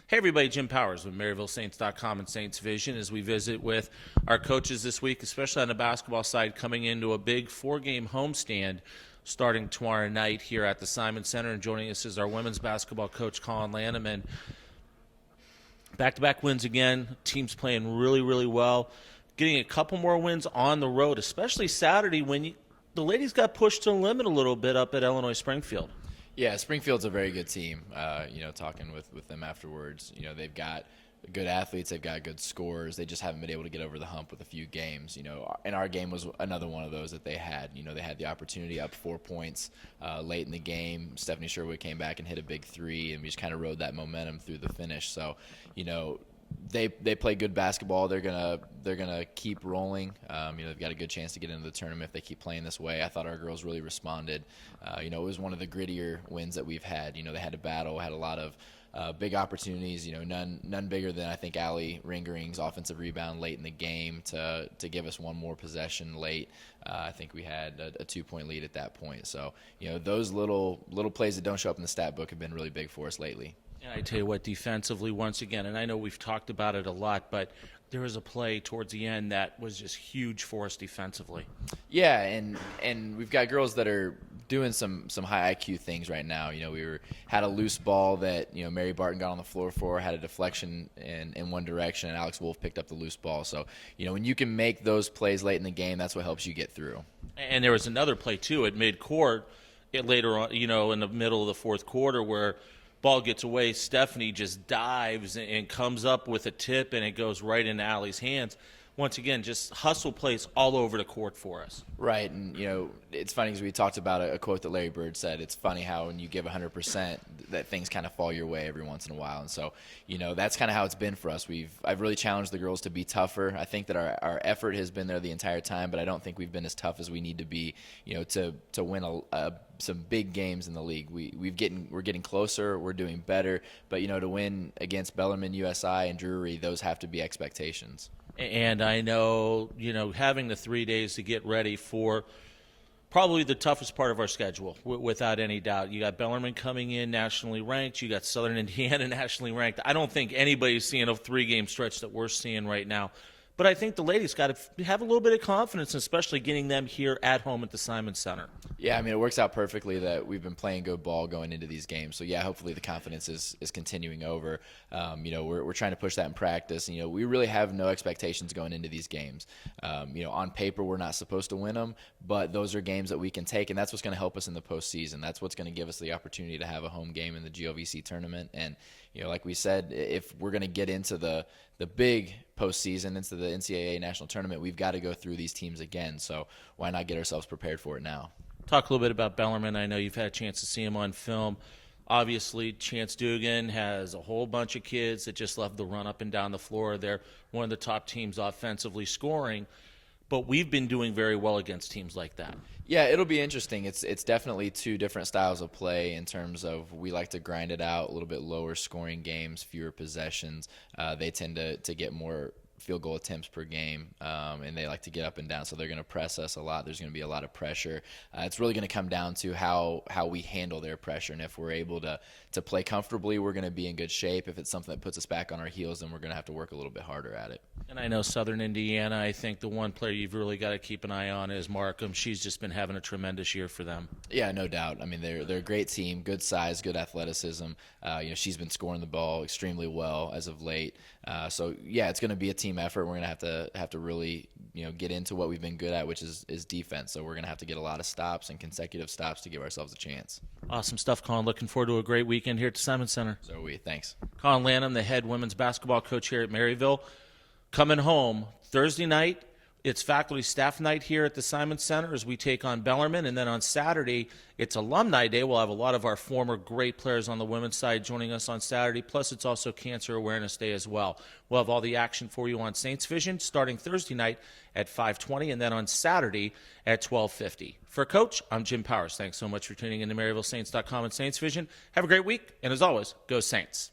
Hey everybody, Jim Powers with MaryvilleSaints.com and Saints Vision as we visit with our coaches this week, especially on the basketball side, coming into a big four-game homestand starting tomorrow night here at the Simon Center. And joining us is our women's basketball coach, Collin Lanam. And back-to-back wins again. Team's playing really, really well. Getting a couple more wins on the road, especially Saturday when the ladies got pushed to the limit a little bit up at Illinois Springfield. Yeah, Springfield's a very good team. Talking with them afterwards, they've got good athletes, they've got good scorers. They just haven't been able to get over the hump with a few games. And our game was another one of those that they had. They had the opportunity up 4 points late in the game. Stephanie Sherwood came back and hit a big three, and we just kind of rode that momentum through the finish. So, they play good basketball. They're gonna keep rolling. They've got a good chance to get into the tournament if they keep playing this way. I thought our girls really responded. It was one of the grittier wins that we've had. They had to battle, had a lot of big opportunities. None bigger than I think Allie Ringering's offensive rebound late in the game to give us one more possession late. I think we had a 2-point lead at that point. So those little plays that don't show up in the stat book have been really big for us lately. And I tell you what, defensively, once again, and I know we've talked about it a lot, but there was a play towards the end that was just huge for us defensively. Yeah, and we've got girls that are doing some high IQ things right now. Had a loose ball that Mary Barton got on the floor for, had a deflection in one direction, and Alex Wolf picked up the loose ball. So when you can make those plays late in the game, that's what helps you get through. And there was another play too at midcourt, later on, in the middle of the fourth quarter where ball gets away, Stephanie just dives and comes up with a tip, and it goes right into Allie's hands. Once again, just hustle plays all over the court for us. Right, and it's funny because we talked about a quote that Larry Bird said. It's funny how when you give 100%, that things kind of fall your way every once in a while. And so, that's kind of how it's been for us. I've really challenged the girls to be tougher. I think that our effort has been there the entire time, but I don't think we've been as tough as we need to be, to win some big games in the league. We're getting closer, we're doing better, but to win against Bellarmine, USI, and Drury, those have to be expectations. And I know, having the 3 days to get ready for probably the toughest part of our schedule, without any doubt. You got Bellarmine coming in nationally ranked. You got Southern Indiana nationally ranked. I don't think anybody's seeing a 3-game stretch that we're seeing right now. But I think the ladies got to have a little bit of confidence, especially getting them here at home at the Simon Center. Yeah, it works out perfectly that we've been playing good ball going into these games. So, yeah, hopefully the confidence is continuing over. We're trying to push that in practice. We really have no expectations going into these games. On paper, we're not supposed to win them, but those are games that we can take, and that's what's going to help us in the postseason. That's what's going to give us the opportunity to have a home game in the GOVC tournament. And, like we said, if we're going to get into the big postseason, into the NCAA national tournament, we've got to go through these teams again. So why not get ourselves prepared for it now? Talk a little bit about Bellarmine. I know you've had a chance to see him on film. Obviously, Chance Dugan has a whole bunch of kids that just love to run up and down the floor. They're one of the top teams offensively scoring. But we've been doing very well against teams like that. Yeah, it'll be interesting. It's definitely two different styles of play in terms of we like to grind it out, a little bit lower scoring games, fewer possessions. They tend to get more field goal attempts per game, and they like to get up and down, so they're going to press us a lot. There's going to be a lot of pressure. It's really going to come down to how we handle their pressure, and if we're able to play comfortably, we're going to be in good shape. If it's something that puts us back on our heels, then we're going to have to work a little bit harder at it. And I know Southern Indiana, I think the one player you've really got to keep an eye on is Markham. She's just been having a tremendous year for them. Yeah, no doubt. They're a great team, good size, good athleticism. She's been scoring the ball extremely well as of late. So yeah, it's going to be a team effort. We're going to have to really get into what we've been good at, which is defense. So we're going to have to get a lot of stops and consecutive stops to give ourselves a chance. Awesome stuff, Colin. Looking forward to a great weekend here at the Simon Center. So are we. Thanks. Colin Lanam, the head women's basketball coach here at Maryville, coming home Thursday night. It's faculty staff night here at the Simon Center as we take on Bellarmine. And then on Saturday, it's Alumni Day. We'll have a lot of our former great players on the women's side joining us on Saturday. Plus, it's also Cancer Awareness Day as well. We'll have all the action for you on Saints Vision starting Thursday night at 5:20 and then on Saturday at 12:50. For Coach, I'm Jim Powers. Thanks so much for tuning in to MaryvilleSaints.com and Saints Vision. Have a great week. And as always, go Saints.